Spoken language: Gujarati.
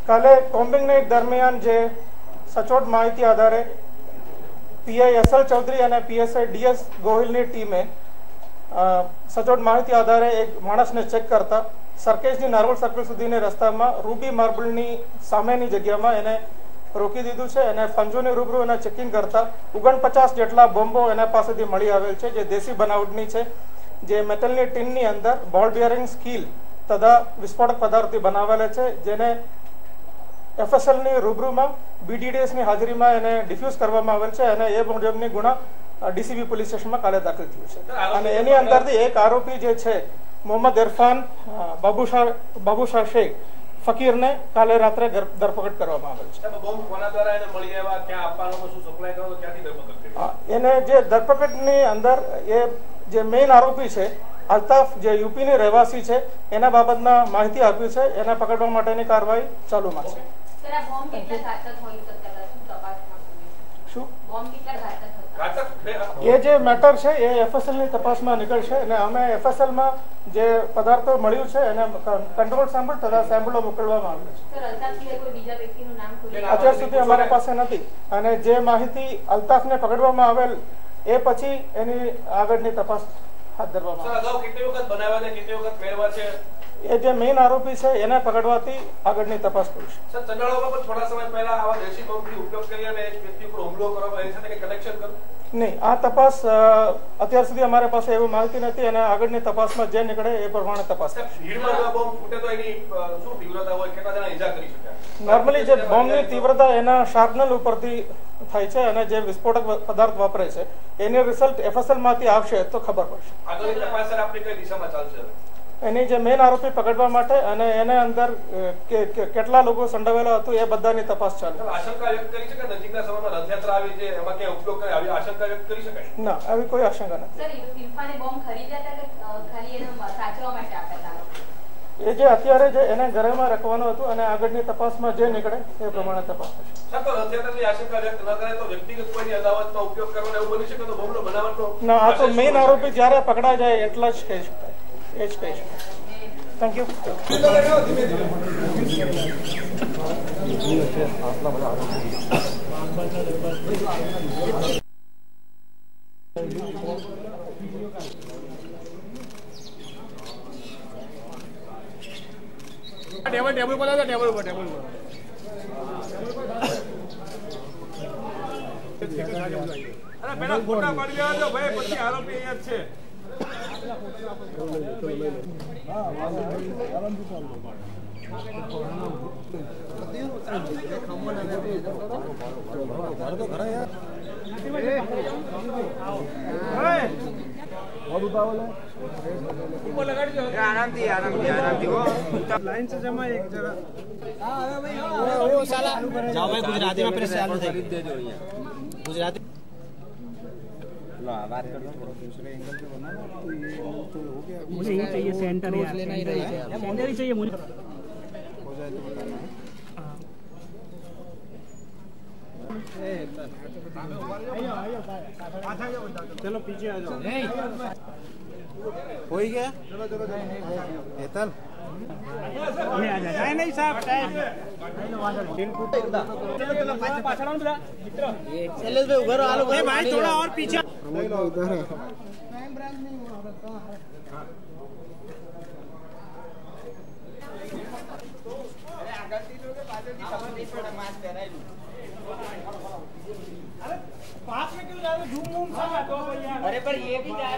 કાલે કોમ્બિંગની દરમિયાન જે સચોટ માહિતી આધારે પીઆઈ એસએલ ચૌધરી અને પીએસઆઈ ડીએસ ગોહિલની ટીમે સચોટ માહિતી આધારે એક માણસને ચેક કરતા સરકેજની નારોલ સર્કલ સુધીની રસ્તામાં રૂબી માર્બલની સામેની જગ્યામાં એને રોકી દીધું છે અને પંજોની રૂબરૂ એને ચેકિંગ કરતા 49 જેટલા બોમ્બો એના પાસેથી મળી આવેલ છે, જે દેશી બનાવટની છે, જે મેટલની ટીનની અંદર બોલ બેરિંગ સ્કીલ તથા વિસ્ફોટક પદાર્થથી બનાવેલા છે, જેને એફએસએલની રૂબરૂમાં બીડીડીએસની હાજરીમાં એને ડિફ્યુઝ કરવામાં આવેલ છે અને એ મુજબની ગુના ડીસીબી પોલીસ સ્ટેશનમાં કાલે દાખલ થયું છે. અને એની અંદરથી એક આરોપી જે છે મોહમ્મદ ઇરફાન બાબુશાહ શેખ ફકીરને કાલે રાત્રે ધરપકડ કરવામાં આવેલ છે. એને જે ધરપકડની અંદર એ જે મેઇન આરોપી છે અલ્તાફ, જે યુપીની રહેવાસી છે, એના બાબતના માહિતી આપી છે. એને પકડવા માટેની કાર્યવાહી ચાલુમાં છે. એ જે મેટર છે એ એફએસએલની તપાસમાં નીકળશે અને અમે એફએસએલમાં જે પદાર્થો મળ્યું છે એને કંટ્રોલ સેમ્પલ તથા સેમ્પલો મોકલવામાં આવ્યા છે. અત્યાર સુધી અમારી પાસે નથી અને જે માહિતી અલ્તાફને પકડવામાં આવેલ એ પછી એની આગળની તપાસ હાથ ધરવામાં આવે. એ જે મેઇન આરોપી છે એને પકડવાથી આગળની તપાસ કરીશું. નહીં, આ તપાસ અત્યાર સુધી અમારી પાસે એવી માહિતી નથી અને આગળની તપાસમાં જે નીકળે એ પ્રમાણે તપાસ. નોર્મલી જે બોમ્બની તીવ્રતા એના શાર્પનલ ઉપરથી થાય છે અને જે વિસ્ફોટક પદાર્થ વાપરે છે એની રિઝલ્ટ એફએસએલ માંથી આવશે તો ખબર પડશે. એની જે મેઇન આરોપી પકડવા માટે અને એને અંદર કેટલા લોકો સંડોવાયેલા હતું એ બધાની તપાસ ચાલે. ના, આવી કોઈ આશંકા નથી. એ જે અત્યારે જે એને ઘરેમાં રાખવાનું હતું અને આગળની તપાસમાં જે નીકળે એ પ્રમાણે તપાસ થશે. ના, આ તો મેઇન આરોપી જયારે પકડા જાય એટલા જ કહી શકાય. Thank you. टेबल पर टेबल पर अरे पेला फोटा पड़ी गया तो भाई પછી આરોપી અહીંયા છે. लाइन से जमा एक जरा वो साला जाओ भाई गुजराती में फिर चालू थे गुजराती बात कर दो दूसरे एंगल पे बना ना तो ये तो हो गया. मुझे ये चाहिए सेंटर यार, लेना ही रहेगा. सेंटर ही चाहिए मुझे. हो जाए तो बताना. चलो पीछे आ जाओ. हो ही गया. चलो चलो हेतल आ जाए. नहीं साहब टाइम पाछड़ मिला मित्र. शैलेश भाई उधर आलो भाई, थोड़ा और पीछे उधर है. अरे पास में क्यों जा रहे हो? झूम झूम सब. अरे पर ये भी जा